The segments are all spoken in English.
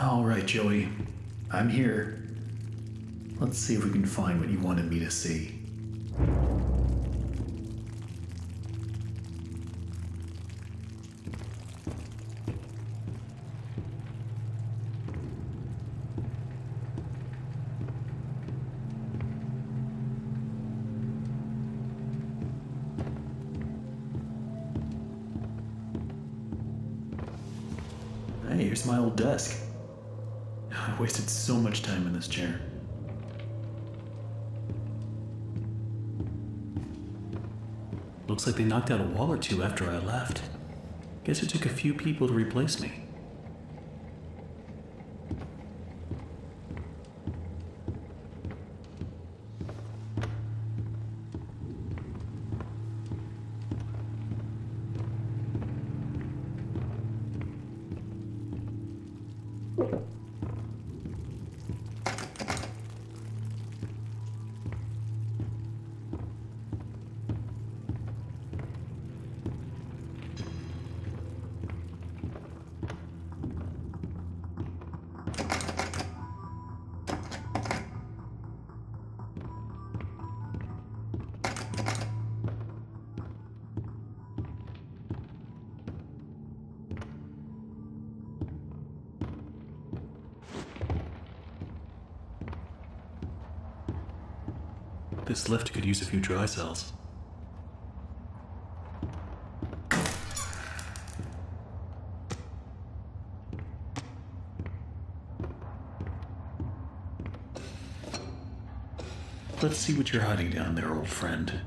All right, Joey. I'm here. Let's see if we can find what you wanted me to see. Hey, here's my old desk. I wasted so much time in this chair. Looks like they knocked out a wall or two after I left. Guess it took a few people to replace me. This lift could use a few dry cells. Let's see what you're hiding down there, old friend.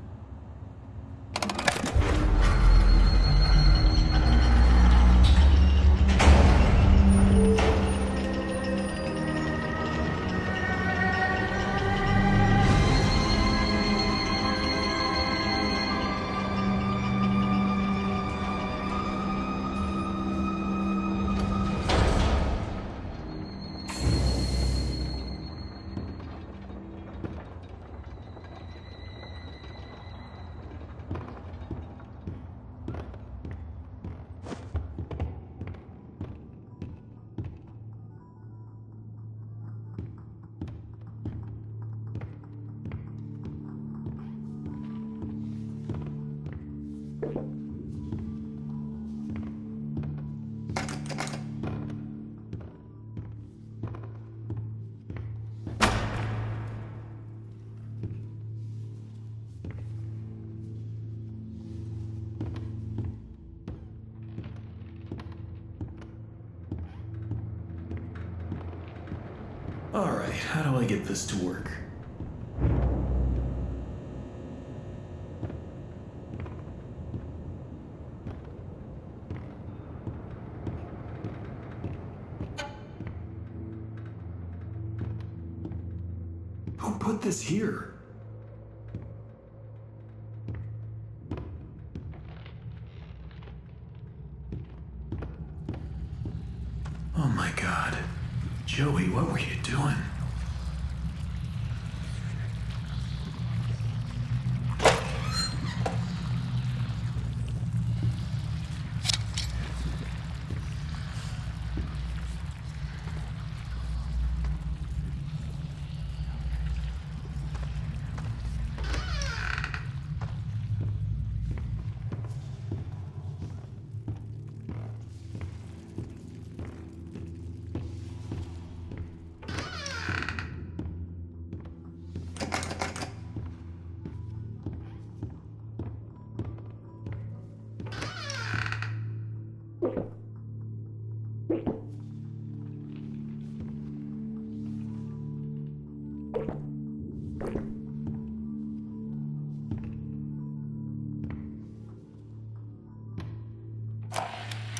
Alright, how do I get this to work? Who put this here? Oh my God. Joey, what were you doing?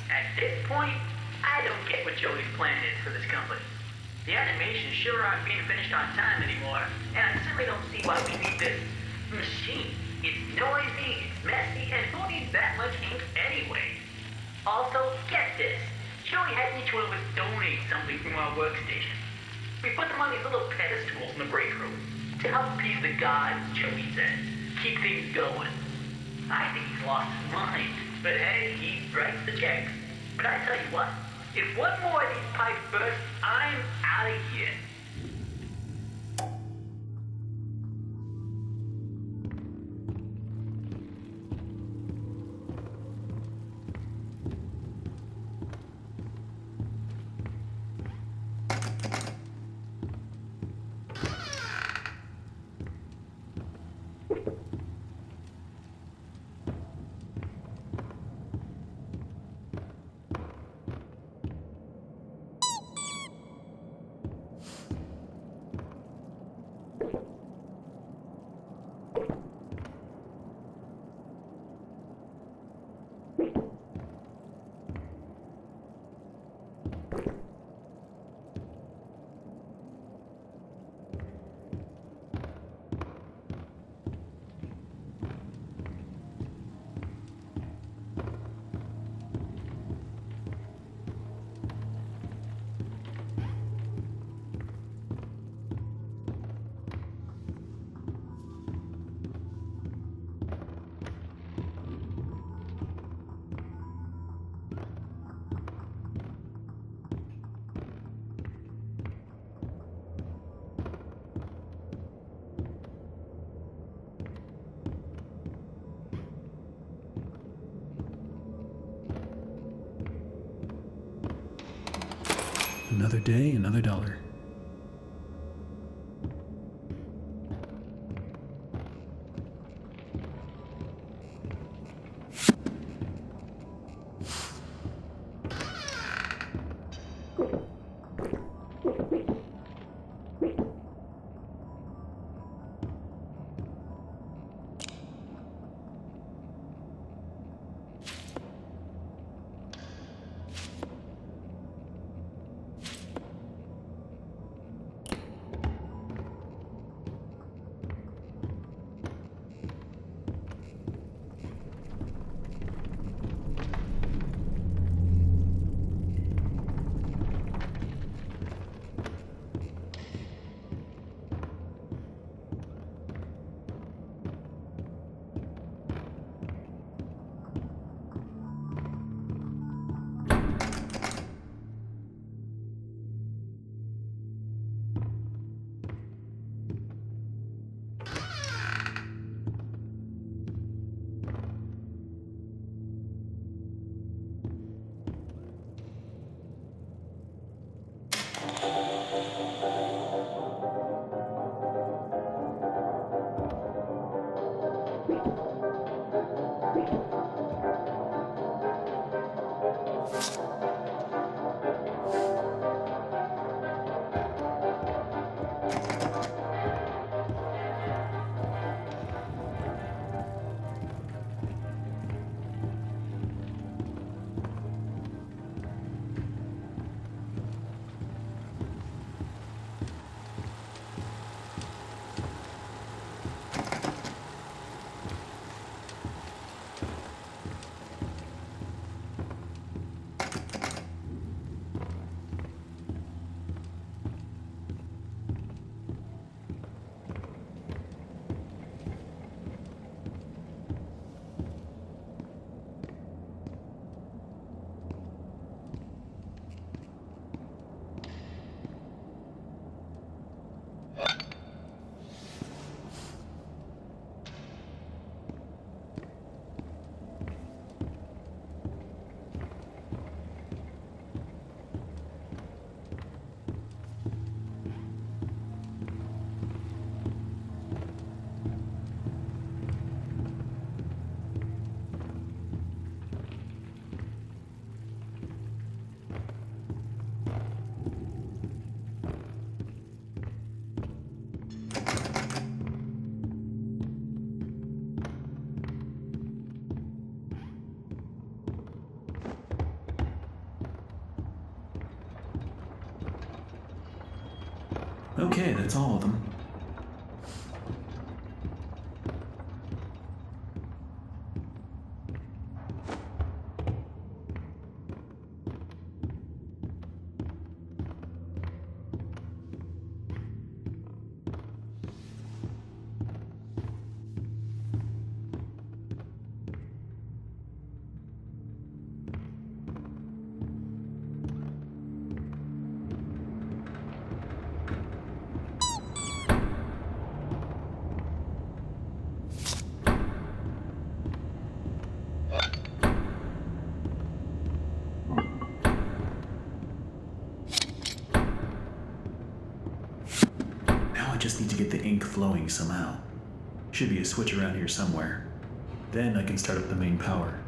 At this point, I don't get what Joey's plan is for this company. The animations sure aren't being finished on time anymore, and I certainly don't see why we need this machine. It's noisy, it's messy, and who needs that much ink anyway? Also, get this. Joey had each one of us donate something from our workstation. We put them on these little pedestals in the break room to help appease the gods, Joey says. Keep things going. I think he's lost his mind, but hey, he writes the checks. But I tell you what, If one more of these pipes burst, I'm out of here. Another day, another dollar. Okay, that's all of them. to get the ink flowing somehow. Should be a switch around here somewhere. Then I can start up the main power.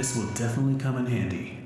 This will definitely come in handy.